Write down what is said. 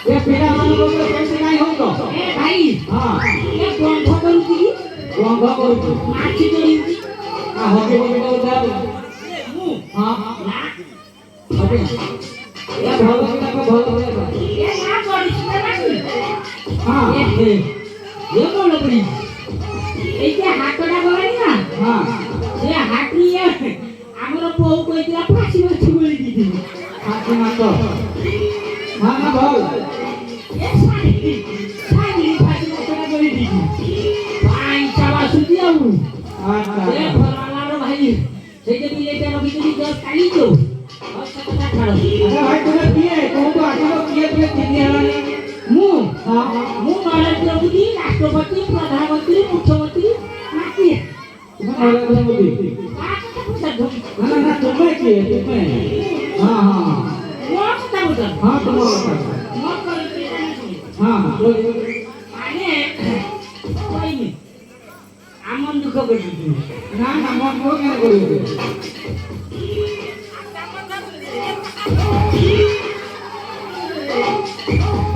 ये पेड़ा वालों को कैसे नहीं हो तो ए भाई हाँ ये गंध करूची माछी करूची होके बोले तो मु हाँ ना ओके ये भाव की ना भाव ये ना करिस ना हाँ ये बोलो प्लीज এই যে হাতটা বলে না हाँ সে হাতিয়ে আমরা বউ কইলা ফাঁসি বসে বলে দিদি आखिर ना तो हाँ ना भाव এ সাইলি সাইলি ফাঁসি বসে বলে দিদি ভাই চাবা সুদিয়াও अच्छा এ ফলালার ভাই সেই যে বিলেটা রবিদি জল কালি তো আচ্ছা কথা ছাড়ো अरे भाई तूने किए तू तो आखिर तो किए तूने कितनी हरानी মু हाँ মু নরেন্দ্র মোদি রাষ্ট্রপতি প্রধানমন্ত্রী মুখ্যমন্ত্রী নাকি तुम्हें नरेंद्र मोदी কথা বুঝা ধর ना ना तुम्हें किए तुम्हें हाँ हाँ ও কথা বুঝা हाँ तुम्हारा মো করি हाँ हाँ মানে কইনি আমন দুঃখ করছি ना ना मन को क्या करोगे